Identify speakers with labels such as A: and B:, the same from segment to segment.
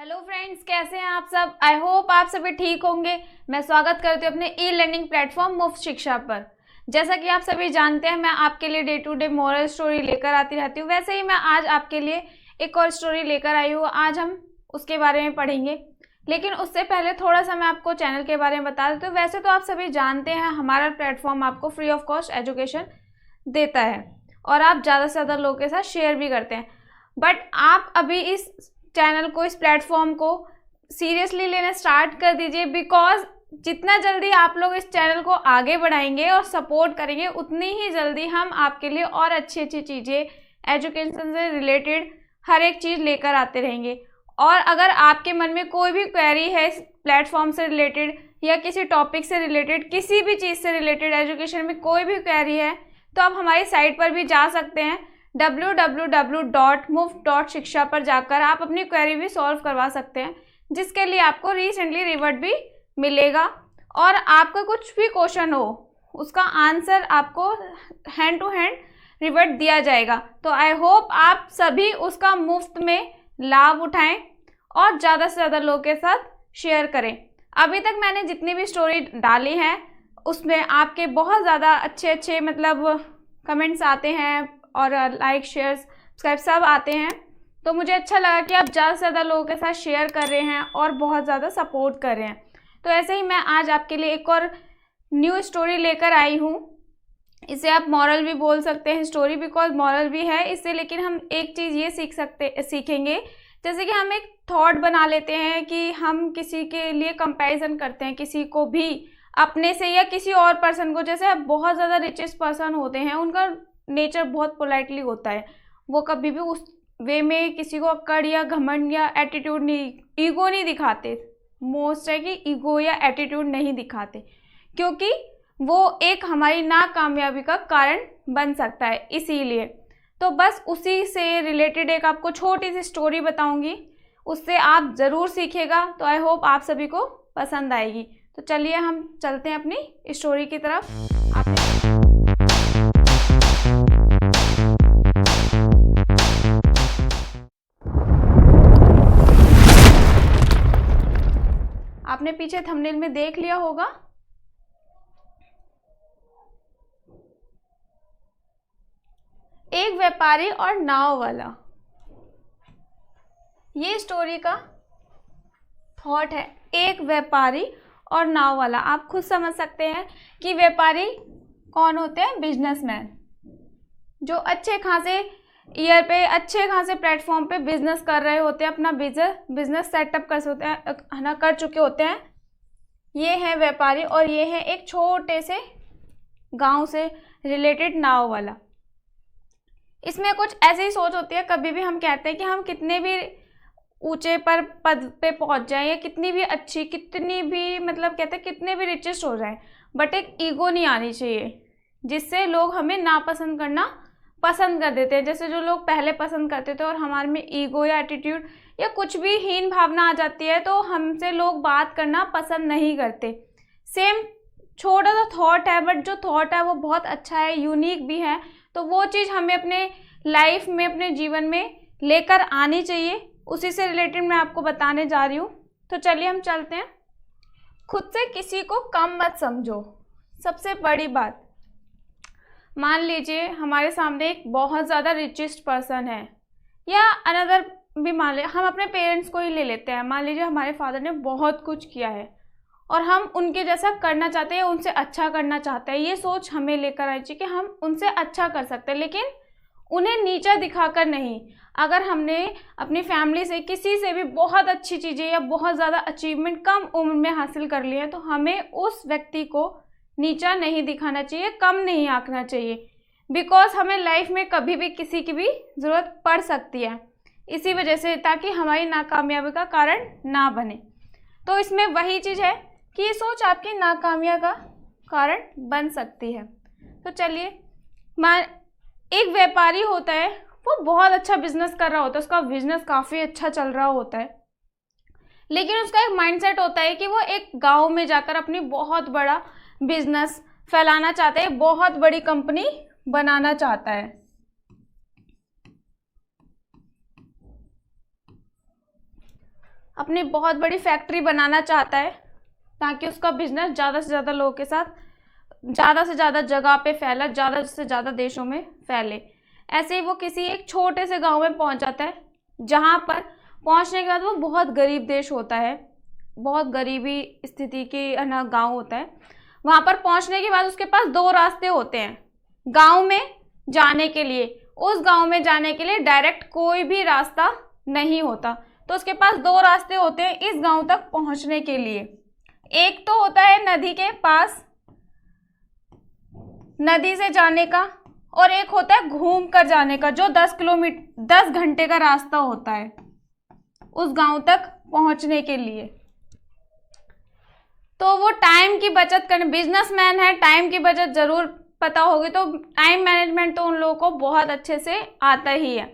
A: Hello friends, कैसे हैं आप सब। आई होप आप सभी ठीक होंगे। मैं स्वागत करती हूँ अपने ई लर्निंग प्लेटफॉर्म मुफ्त शिक्षा पर। जैसा कि आप सभी जानते हैं, मैं आपके लिए day to day moral story लेकर आती रहती हूँ। वैसे ही मैं आज आपके लिए एक और स्टोरी लेकर आई हूँ। आज हम उसके बारे में पढ़ेंगे, लेकिन उससे पहले थोड़ा सा मैं आपको चैनल के बारे में बता देती हूँ। वैसे तो आप सभी जानते हैं, हमारा प्लेटफॉर्म आपको फ्री ऑफ कॉस्ट एजुकेशन देता है और आप ज़्यादा से ज़्यादा लोगों के साथ शेयर भी करते हैं। बट आप अभी इस चैनल को, इस प्लेटफॉर्म को सीरियसली लेना स्टार्ट कर दीजिए, बिकॉज जितना जल्दी आप लोग इस चैनल को आगे बढ़ाएंगे और सपोर्ट करेंगे, उतनी ही जल्दी हम आपके लिए और अच्छी अच्छी चीज़ें, एजुकेशन से रिलेटेड हर एक चीज़ लेकर आते रहेंगे। और अगर आपके मन में कोई भी क्वेरी है इस प्लेटफॉर्म से रिलेटेड या किसी टॉपिक से रिलेटेड, किसी भी चीज़ से रिलेटेड, एजुकेशन में कोई भी क्वेरी है, तो आप हमारी साइट पर भी जा सकते हैं। www.muft.shiksha पर जाकर आप अपनी क्वेरी भी सॉल्व करवा सकते हैं, जिसके लिए आपको रिसेंटली रिवर्ट भी मिलेगा। और आपका कुछ भी क्वेश्चन हो, उसका आंसर आपको हैंड टू हैंड रिवर्ट दिया जाएगा। तो आई होप आप सभी उसका मुफ्त में लाभ उठाएं और ज़्यादा से ज़्यादा लोगों के साथ शेयर करें। अभी तक मैंने जितनी भी स्टोरी डाली है, उसमें आपके बहुत ज़्यादा अच्छे कमेंट्स आते हैं और लाइक, शेयर, सब्सक्राइब सब आते हैं। तो मुझे अच्छा लगा कि आप ज़्यादा से ज़्यादा लोगों के साथ शेयर कर रहे हैं और बहुत ज़्यादा सपोर्ट कर रहे हैं। तो ऐसे ही मैं आज आपके लिए एक और न्यू स्टोरी लेकर आई हूँ। इसे आप मॉरल भी बोल सकते हैं, स्टोरी, बिकॉज मॉरल भी है इससे। लेकिन हम एक चीज़ ये सीखेंगे, जैसे कि हम एक थॉट बना लेते हैं कि हम किसी के लिए कंपैरिजन करते हैं, किसी को भी अपने से या किसी और पर्सन को। जैसे बहुत ज़्यादा रिचेस्ट पर्सन होते हैं, उनका नेचर बहुत पोलाइटली होता है, वो कभी भी उस वे में किसी को अक्कड़ या घमंड या एटीट्यूड नहीं, ईगो नहीं दिखाते। मोस्ट है कि ईगो या एटीट्यूड नहीं दिखाते, क्योंकि वो एक हमारी नाकामयाबी का कारण बन सकता है। इसीलिए तो बस उसी से रिलेटेड एक आपको छोटी सी स्टोरी बताऊंगी, उससे आप ज़रूर सीखेगा। तो आई होप आप सभी को पसंद आएगी। तो चलिए हम चलते हैं अपनी स्टोरी की तरफ। आपने पीछे थंबनेल में देख लिया होगा, एक व्यापारी और नाव वाला। ये स्टोरी का थॉट है, एक व्यापारी और नाव वाला। आप खुद समझ सकते हैं कि व्यापारी कौन होते हैं, बिजनेसमैन, जो अच्छे खासे ईयर पे, अच्छे खासे प्लेटफॉर्म पे बिजनेस कर रहे होते हैं, अपना बिजनेस सेटअप कर चुके होते हैं। ये है व्यापारी और ये है एक छोटे से गांव से रिलेटेड नाव वाला। इसमें कुछ ऐसी ही सोच होती है। कभी भी हम कहते हैं कि हम कितने भी ऊंचे पद पे पहुंच जाएं या कितनी भी अच्छी, कितनी भी कहते हैं कितने भी रिचेस्ट हो जाएं, बट एक ईगो नहीं आनी चाहिए, जिससे लोग हमें नापसंद करना पसंद कर देते हैं। जैसे जो लोग पहले पसंद करते थे और हमारे में ईगो या एटीट्यूड या कुछ भी हीन भावना आ जाती है, तो हमसे लोग बात करना पसंद नहीं करते। सेम छोटा सा थॉट है, बट जो थॉट है वो बहुत अच्छा है, यूनिक भी है। तो वो चीज़ हमें अपने लाइफ में, अपने जीवन में लेकर आनी चाहिए। उसी से रिलेटेड मैं आपको बताने जा रही हूँ। तो चलिए हम चलते हैं। खुद से किसी को कम मत समझो। सबसे बड़ी बात, मान लीजिए हमारे सामने एक बहुत ज़्यादा रिचेस्ट पर्सन है, या अनदर भी मान ले, हम अपने पेरेंट्स को ही ले लेते हैं। मान लीजिए हमारे फादर ने बहुत कुछ किया है और हम उनके जैसा करना चाहते हैं, उनसे अच्छा करना चाहते हैं। ये सोच हमें लेकर आनी चाहिए कि हम उनसे अच्छा कर सकते हैं, लेकिन उन्हें नीचा दिखाकर नहीं। अगर हमने अपनी फैमिली से, किसी से भी बहुत अच्छी चीज़ें या बहुत ज़्यादा अचीवमेंट कम उम्र में हासिल कर ली है, तो हमें उस व्यक्ति को नीचा नहीं दिखाना चाहिए, कम नहीं आंकना चाहिए, बिकॉज हमें लाइफ में कभी भी किसी की भी ज़रूरत पड़ सकती है। इसी वजह से, ताकि हमारी नाकामयाबी का कारण ना बने। तो इसमें वही चीज़ है कि ये सोच आपकी नाकामयाबी का कारण बन सकती है। तो चलिए, एक व्यापारी होता है, वो बहुत अच्छा बिजनेस कर रहा होता है, उसका बिजनेस काफ़ी अच्छा चल रहा होता है, लेकिन उसका एक माइंडसेट होता है कि वो एक गांव में जाकर अपनी बहुत बड़ा बिजनेस फैलाना चाहता है, बहुत बड़ी कंपनी बनाना चाहता है। अपनी बहुत बड़ी फैक्ट्री बनाना चाहता है ताकि उसका बिजनेस ज़्यादा से ज़्यादा लोगों के साथ ज़्यादा से ज़्यादा जगह पे फैला, ज़्यादा से ज़्यादा देशों में फैले। ऐसे ही वो किसी एक छोटे से गांव में पहुंच जाता है, जहां पर पहुंचने के बाद वो बहुत गरीब देश होता है, बहुत गरीबी स्थिति की ना गांव होता है। वहां पर पहुंचने के बाद उसके पास दो रास्ते होते हैं गांव में जाने के लिए। उस गांव में जाने के लिए डायरेक्ट कोई भी रास्ता नहीं होता, तो उसके पास दो रास्ते होते हैं इस गांव तक पहुंचने के लिए। एक तो होता है नदी के पास, नदी से जाने का, और एक होता है घूम कर जाने का, जो 10 घंटे का रास्ता होता है उस गांव तक पहुंचने के लिए। तो वो टाइम की बचत करने, बिजनेसमैन है, टाइम की बचत जरूर पता होगी, तो टाइम मैनेजमेंट तो उन लोगों को बहुत अच्छे से आता ही है।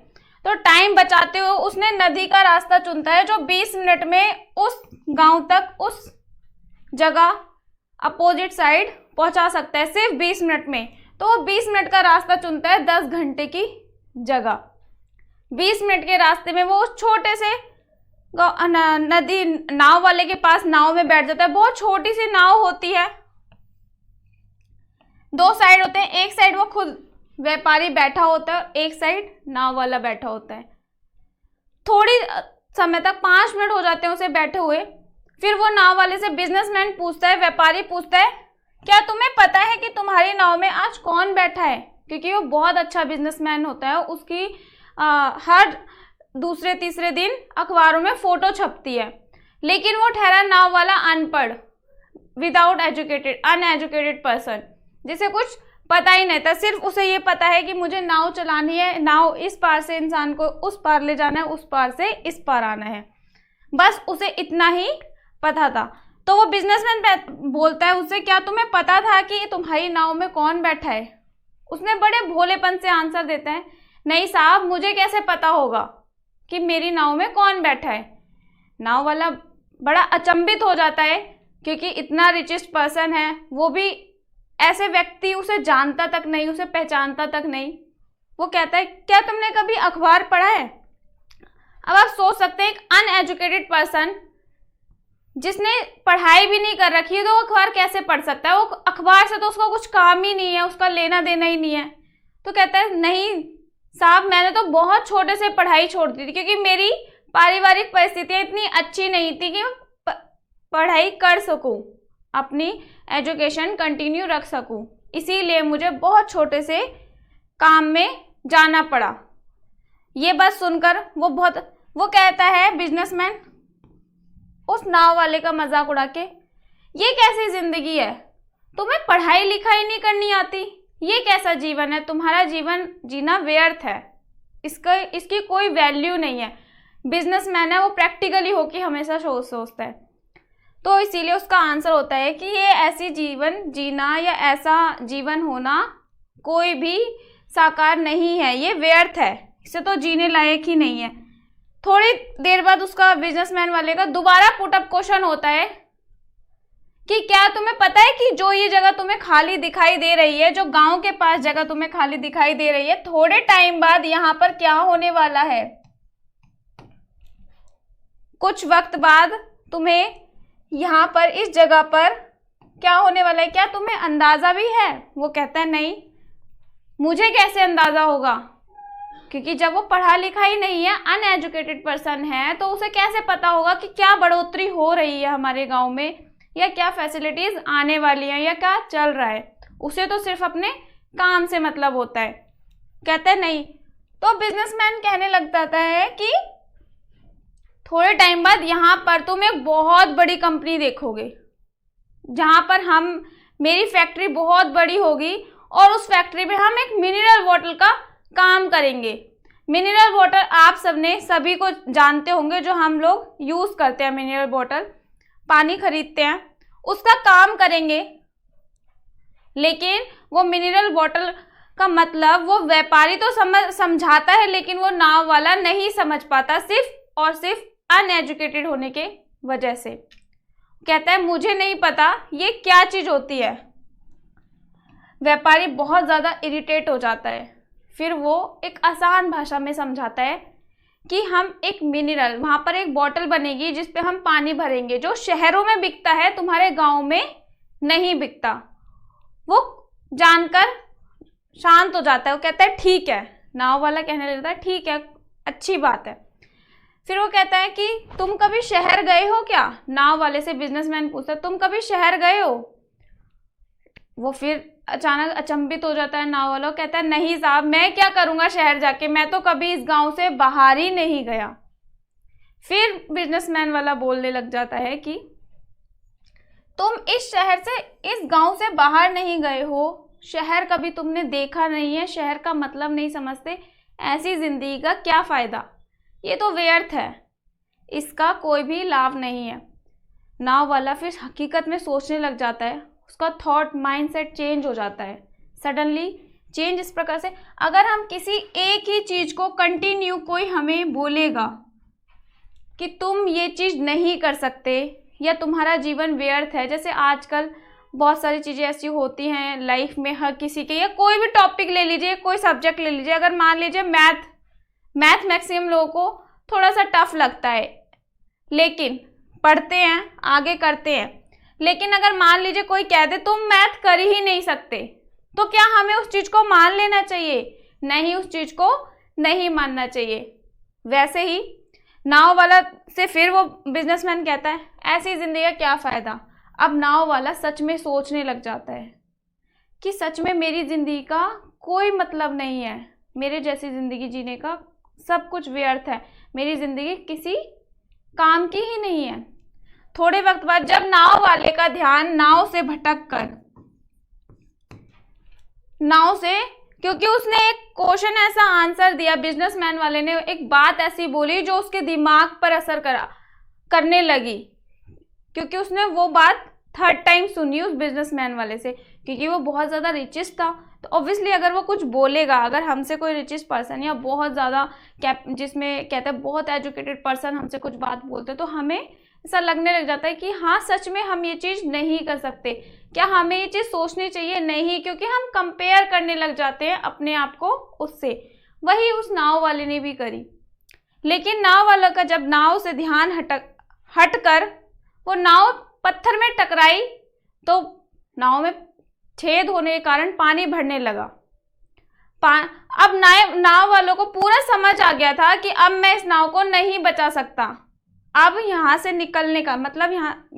A: तो टाइम बचाते हुए उसने नदी का रास्ता चुनता है जो 20 मिनट में उस गांव तक, उस जगह अपोजिट साइड पहुंचा सकता है, सिर्फ 20 मिनट में। तो वो 20 मिनट का रास्ता चुनता है 10 घंटे की जगह। 20 मिनट के रास्ते में वो उस छोटे से नदी, नाव वाले के पास नाव में बैठ जाता है। बहुत छोटी सी नाव होती है, दो साइड होते हैं, एक साइड वो खुद व्यापारी बैठा होता है और एक साइड नाव वाला बैठा होता है। थोड़ी समय तक 5 मिनट हो जाते हैं उसे बैठे हुए। फिर वो नाव वाले से बिजनेसमैन पूछता है, व्यापारी पूछता है, क्या तुम्हें पता है कि तुम्हारी नाव में आज कौन बैठा है? क्योंकि वो बहुत अच्छा बिजनेसमैन होता है, उसकी हर दूसरे तीसरे दिन अखबारों में फोटो छपती है। लेकिन वो ठहरा नाव वाला अनपढ़, विदाउट एजुकेटेड, अनएजुकेटेड पर्सन, जिसे कुछ पता ही नहीं था। सिर्फ उसे ये पता है कि मुझे नाव चलानी है, नाव इस पार से इंसान को उस पार ले जाना है, उस पार से इस पार आना है, बस उसे इतना ही पता था। तो वो बिजनेसमैन बोलता है उससे, क्या तुम्हें पता था कि तुम्हारी नाव में कौन बैठा है? उसने बड़े भोलेपन से आंसर देता है, नहीं साहब, मुझे कैसे पता होगा कि मेरी नाव में कौन बैठा है? नाव वाला बड़ा अचंभित हो जाता है, क्योंकि इतना रिचेस्ट पर्सन है, वो भी ऐसे व्यक्ति उसे जानता तक नहीं, उसे पहचानता तक नहीं। वो कहता है, क्या तुमने कभी अखबार पढ़ा है? अब आप सोच सकते हैं, एक अनएजुकेटेड पर्सन जिसने पढ़ाई भी नहीं कर रखी है, तो वो अखबार कैसे पढ़ सकता है? वो अखबार से तो उसका कुछ काम ही नहीं है, उसका लेना देना ही नहीं है। तो कहता है, नहीं साहब, मैंने तो बहुत छोटे से पढ़ाई छोड़ दी थी, क्योंकि मेरी पारिवारिक परिस्थितियां इतनी अच्छी नहीं थी कि मैं पढ़ाई कर सकूं, अपनी एजुकेशन कंटिन्यू रख सकूं, इसीलिए मुझे बहुत छोटे से काम में जाना पड़ा। ये बात सुनकर वो कहता है बिजनेसमैन उस नाव वाले का मजाक उड़ा के, ये कैसी जिंदगी है? तुम्हें पढ़ाई लिखाई नहीं करनी आती? ये कैसा जीवन है? तुम्हारा जीवन जीना व्यर्थ है, इसकी कोई वैल्यू नहीं है। बिजनेसमैन है, वो प्रैक्टिकली होके हमेशा सोचता है। तो इसीलिए उसका आंसर होता है कि ये ऐसी जीवन जीना या ऐसा जीवन होना कोई भी साकार नहीं है, ये व्यर्थ है, इसे तो जीने लायक ही नहीं है। थोड़ी देर बाद उसका बिजनेसमैन वाले का दोबारा पुटअप क्वेश्चन होता है कि क्या तुम्हें पता है कि जो ये जगह तुम्हें खाली दिखाई दे रही है, जो गांव के पास जगह तुम्हें खाली दिखाई दे रही है, थोड़े टाइम बाद यहाँ पर क्या होने वाला है? कुछ वक्त बाद तुम्हें यहाँ पर इस जगह पर क्या होने वाला है, क्या तुम्हें अंदाजा भी है? वो कहता है, नहीं, मुझे कैसे अंदाजा होगा, क्योंकि जब वो पढ़ा लिखा ही नहीं है, अनएजुकेटेड पर्सन है, तो उसे कैसे पता होगा कि क्या बढ़ोतरी हो रही है हमारे गांव में, या क्या फैसिलिटीज आने वाली हैं, या क्या चल रहा है। उसे तो सिर्फ अपने काम से मतलब होता है। कहते हैं नहीं। तो बिजनेसमैन कहने लग जाता है कि थोड़े टाइम बाद यहाँ पर तुम एक बहुत बड़ी कंपनी देखोगे, जहाँ पर मेरी फैक्ट्री बहुत बड़ी होगी, और उस फैक्ट्री में हम एक मिनरल वाटर का काम करेंगे। मिनरल वाटर आप सभी को जानते होंगे, जो हम लोग यूज करते हैं, मिनरल वाटर पानी खरीदते हैं, उसका काम करेंगे। लेकिन वो मिनरल वाटर का मतलब वो व्यापारी तो समझाता है, लेकिन वो नाव वाला नहीं समझ पाता, सिर्फ और सिर्फ अनएजुकेटेड होने के वजह से। कहता है, मुझे नहीं पता ये क्या चीज होती है। व्यापारी बहुत ज्यादा इरिटेट हो जाता है। फिर वो एक आसान भाषा में समझाता है कि हम एक मिनरल, वहाँ पर एक बॉटल बनेगी जिस पे हम पानी भरेंगे, जो शहरों में बिकता है तुम्हारे गांव में नहीं बिकता। वो जानकर शांत हो जाता है, वो कहता है ठीक है, नाव वाला कहने लगता है ठीक है, अच्छी बात है। फिर वो कहता है कि तुम कभी शहर गए हो क्या? नाव वाले से बिजनेसमैन पूछता है तुम कभी शहर गए हो? वो फिर अचानक अचंभित हो जाता है नाव वाला, कहता है नहीं साहब, मैं क्या करूंगा शहर जाके, मैं तो कभी इस गांव से बाहर ही नहीं गया। फिर बिजनेसमैन वाला बोलने लग जाता है कि तुम इस शहर से, इस गांव से बाहर नहीं गए हो, शहर कभी तुमने देखा नहीं है, शहर का मतलब नहीं समझते, ऐसी जिंदगी का क्या फायदा, ये तो व्यर्थ है, इसका कोई भी लाभ नहीं है। नाव वाला फिर हकीकत में सोचने लग जाता है, उसका थॉट माइंडसेट चेंज हो जाता है सडनली। चेंज इस प्रकार से, अगर हम किसी एक ही चीज़ को कंटिन्यू, कोई हमें बोलेगा कि तुम ये चीज़ नहीं कर सकते या तुम्हारा जीवन व्यर्थ है, जैसे आजकल बहुत सारी चीज़ें ऐसी होती हैं लाइफ में हर किसी के, या कोई भी टॉपिक ले लीजिए, कोई सब्जेक्ट ले लीजिए, अगर मान लीजिए मैथ मैक्सिमम लोगों को थोड़ा सा टफ लगता है, लेकिन पढ़ते हैं, आगे करते हैं, लेकिन अगर मान लीजिए कोई कह दे तुम मैथ कर ही नहीं सकते, तो क्या हमें उस चीज़ को मान लेना चाहिए? नहीं, उस चीज़ को नहीं मानना चाहिए। वैसे ही नाव वाला से फिर वो बिजनेसमैन कहता है ऐसी जिंदगी का क्या फ़ायदा। अब नाव वाला सच में सोचने लग जाता है कि सच में मेरी ज़िंदगी का कोई मतलब नहीं है, मेरे जैसी ज़िंदगी जीने का सब कुछ व्यर्थ है, मेरी ज़िंदगी किसी काम की ही नहीं है। थोड़े वक्त बाद जब नाव वाले का ध्यान नाव से भटक कर, नाव से, क्योंकि उसने एक क्वेश्चन ऐसा आंसर दिया, बिजनेसमैन वाले ने एक बात ऐसी बोली जो उसके दिमाग पर असर करने लगी, क्योंकि उसने वो बात थर्ड टाइम सुनी उस बिजनेसमैन वाले से, क्योंकि वो बहुत ज़्यादा रिचेस्ट था, तो ऑब्वियसली अगर वो कुछ बोलेगा, अगर हमसे कोई रिचेस्ट पर्सन या बहुत ज़्यादा जिसमें कहते हैं बहुत एजुकेटेड पर्सन हमसे कुछ बात बोलते, तो हमें ऐसा लगने लग जाता है कि हाँ सच में हम ये चीज़ नहीं कर सकते, क्या हमें ये चीज़ सोचनी चाहिए? नहीं, क्योंकि हम कंपेयर करने लग जाते हैं अपने आप को उससे। वही उस नाव वाले ने भी करी, लेकिन नाव वाला का जब नाव से ध्यान हटकर वो नाव पत्थर में टकराई, तो नाव में छेद होने के कारण पानी भरने लगा। अब नाव वालों को पूरा समझ आ गया था कि अब मैं इस नाव को नहीं बचा सकता, अब यहाँ से निकलने का मतलब, यहाँ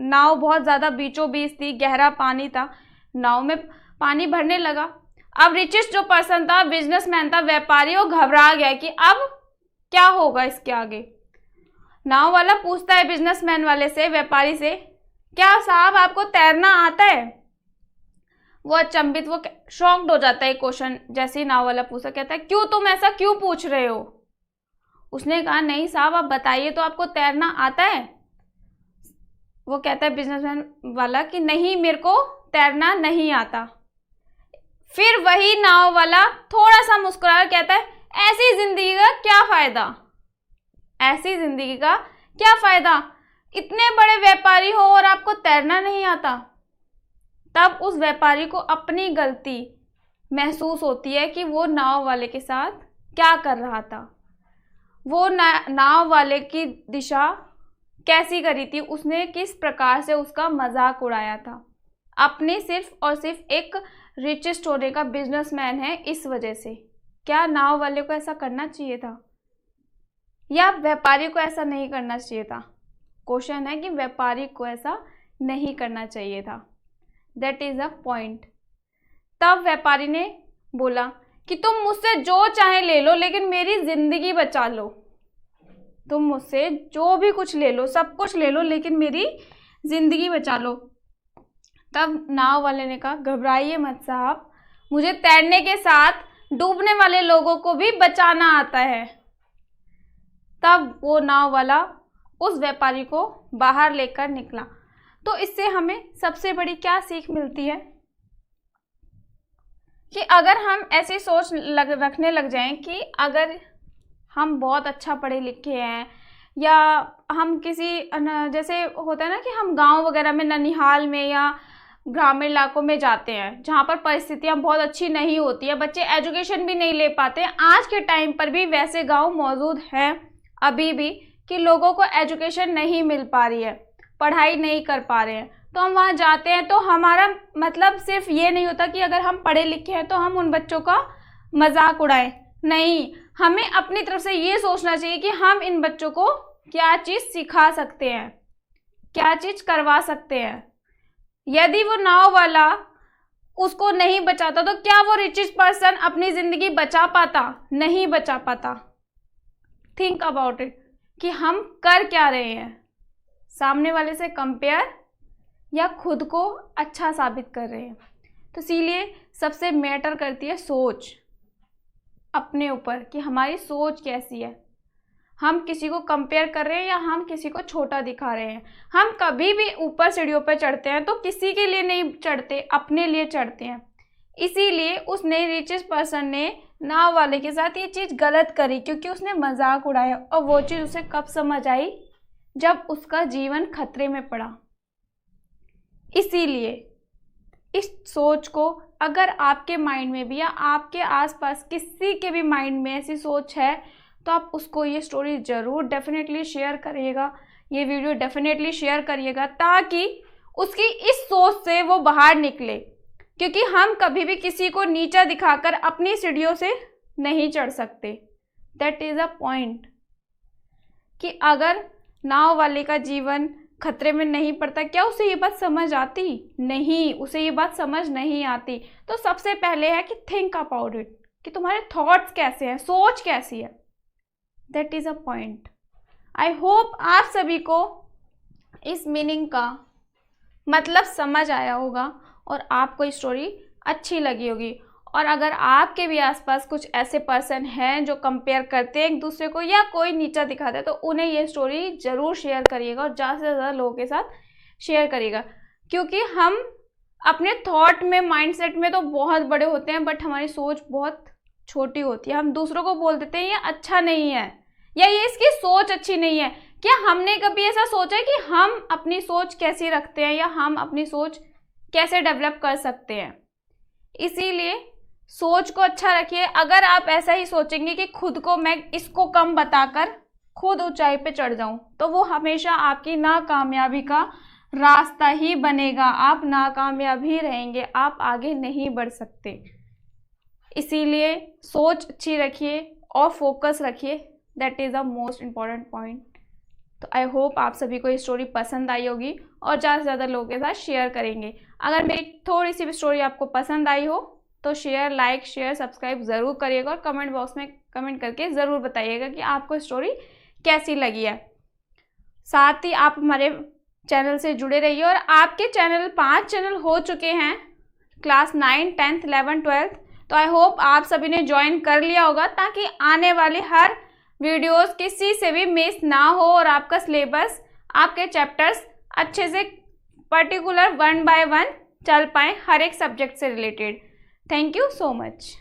A: नाव बहुत ज़्यादा बीचों बीच थी, गहरा पानी था, नाव में पानी भरने लगा। अब रिचेस्ट जो पर्सन था, बिजनेसमैन था, व्यापारी, वो घबरा गया कि अब क्या होगा इसके आगे। नाव वाला पूछता है बिजनेसमैन वाले से, व्यापारी से, क्या साहब आपको तैरना आता है? वो अचंभित, वो शॉक्ड हो जाता है क्वेश्चन जैसे ही नाव वाला पूछा, कहता है क्यों, तुम ऐसा क्यों पूछ रहे हो? उसने कहा नहीं साहब आप बताइए तो, आपको तैरना आता है? वो कहता है बिजनेसमैन वाला कि नहीं, मेरे को तैरना नहीं आता। फिर वही नाव वाला थोड़ा सा मुस्कुरा कहता है ऐसी जिंदगी का क्या फायदा, ऐसी जिंदगी का क्या फायदा, इतने बड़े व्यापारी हो और आपको तैरना नहीं आता। तब उस व्यापारी को अपनी गलती महसूस होती है कि वो नाव वाले के साथ क्या कर रहा था, वो नाव वाले की दिशा कैसी करी थी, उसने किस प्रकार से उसका मजाक उड़ाया था। अपने सिर्फ और सिर्फ एक रिचेस्ट होने का बिजनेसमैन है इस वजह से। क्या नाव वाले को ऐसा करना चाहिए था या व्यापारी को ऐसा नहीं करना चाहिए था? क्वेश्चन है कि व्यापारी को ऐसा नहीं करना चाहिए था। That is a point. तब व्यापारी ने बोला कि तुम मुझसे जो चाहे ले लो, लेकिन मेरी जिंदगी बचा लो। तुम मुझसे जो भी कुछ ले लो, सब कुछ ले लो, लेकिन मेरी जिंदगी बचा लो। तब नाव वाले ने कहा घबराइए मत साहब, मुझे तैरने के साथ डूबने वाले लोगों को भी बचाना आता है। तब वो नाव वाला उस व्यापारी को बाहर लेकर निकला। तो इससे हमें सबसे बड़ी क्या सीख मिलती है कि अगर हम ऐसी सोच रखने लग जाएं कि अगर हम बहुत अच्छा पढ़े लिखे हैं, या हम किसी, जैसे होता है ना कि हम गांव वगैरह में, ननिहाल में या ग्रामीण इलाकों में जाते हैं जहाँ पर परिस्थितियाँ बहुत अच्छी नहीं होती है, बच्चे एजुकेशन भी नहीं ले पाते। आज के टाइम पर भी वैसे गांव मौजूद हैं अभी भी कि लोगों को एजुकेशन नहीं मिल पा रही है, पढ़ाई नहीं कर पा रहे हैं, तो हम वहाँ जाते हैं। तो हमारा मतलब सिर्फ ये नहीं होता कि अगर हम पढ़े लिखे हैं तो हम उन बच्चों का मजाक उड़ाएं, नहीं, हमें अपनी तरफ से ये सोचना चाहिए कि हम इन बच्चों को क्या चीज़ सिखा सकते हैं, क्या चीज़ करवा सकते हैं। यदि वो नाव वाला उसको नहीं बचाता तो क्या वो रिचेस्ट पर्सन अपनी ज़िंदगी बचा पाता? नहीं बचा पाता। थिंक अबाउट इट कि हम कर क्या रहे हैं, सामने वाले से कंपेयर या खुद को अच्छा साबित कर रहे हैं। तो इसीलिए सबसे मैटर करती है सोच अपने ऊपर कि हमारी सोच कैसी है। हम किसी को कंपेयर कर रहे हैं या हम किसी को छोटा दिखा रहे हैं। हम कभी भी ऊपर सीढ़ियों पर चढ़ते हैं तो किसी के लिए नहीं चढ़ते, अपने लिए चढ़ते हैं। इसीलिए उस नए रिचेस्ट पर्सन ने नाव वाले के साथ ये चीज़ गलत करी, क्योंकि उसने मजाक उड़ाया। और वो चीज़ उसे कब समझ आई? जब उसका जीवन खतरे में पड़ा। इसीलिए इस सोच को अगर आपके माइंड में भी या आपके आसपास किसी के भी माइंड में ऐसी सोच है तो आप उसको ये स्टोरी ज़रूर डेफिनेटली शेयर करिएगा, ये वीडियो डेफिनेटली शेयर करिएगा, ताकि उसकी इस सोच से वो बाहर निकले। क्योंकि हम कभी भी किसी को नीचा दिखाकर अपनी सीढ़ियों से नहीं चढ़ सकते। दैट इज़ अ पॉइंट कि अगर नाव वाले का जीवन खतरे में नहीं पड़ता, क्या उसे ये बात समझ आती? नहीं, उसे ये बात समझ नहीं आती। तो सबसे पहले है कि थिंक अबाउट इट, कि तुम्हारे थॉट्स कैसे हैं, सोच कैसी है। That is a point. I hope आप सभी को इस मीनिंग का मतलब समझ आया होगा और आपको ये स्टोरी अच्छी लगी होगी। और अगर आपके भी आसपास कुछ ऐसे पर्सन हैं जो कंपेयर करते हैं एक दूसरे को या कोई नीचा दिखाता है, तो उन्हें ये स्टोरी ज़रूर शेयर करिएगा और ज़्यादा से ज़्यादा लोगों के साथ शेयर करिएगा। क्योंकि हम अपने थॉट में, माइंडसेट में तो बहुत बड़े होते हैं, बट हमारी सोच बहुत छोटी होती है। हम दूसरों को बोल देते हैं ये अच्छा नहीं है या ये इसकी सोच अच्छी नहीं है। क्या हमने कभी ऐसा सोचा है कि हम अपनी सोच कैसी रखते हैं या हम अपनी सोच कैसे डेवलप कर सकते हैं? इसीलिए सोच को अच्छा रखिए। अगर आप ऐसा ही सोचेंगे कि खुद को मैं इसको कम बताकर खुद ऊंचाई पे चढ़ जाऊं, तो वो हमेशा आपकी नाकामयाबी का रास्ता ही बनेगा। आप नाकामयाब ही रहेंगे, आप आगे नहीं बढ़ सकते। इसीलिए सोच अच्छी रखिए और फोकस रखिए। That is the most important point. तो आई होप आप सभी को ये स्टोरी पसंद आई होगी और ज़्यादा से ज़्यादा लोगों के साथ शेयर करेंगे। अगर मेरी थोड़ी सी भी स्टोरी आपको पसंद आई हो तो शेयर, लाइक, शेयर, सब्सक्राइब ज़रूर करिएगा और कमेंट बॉक्स में कमेंट करके ज़रूर बताइएगा कि आपको स्टोरी कैसी लगी है। साथ ही आप हमारे चैनल से जुड़े रहिए। और आपके चैनल 5 चैनल हो चुके हैं, क्लास 9, 10th, 11th, 12th। तो आई होप आप सभी ने ज्वाइन कर लिया होगा, ताकि आने वाले हर वीडियोस किसी से भी मिस ना हो और आपका सिलेबस, आपके चैप्टर्स अच्छे से पर्टिकुलर 1 by 1 चल पाएँ हर एक सब्जेक्ट से related. Thank you so much.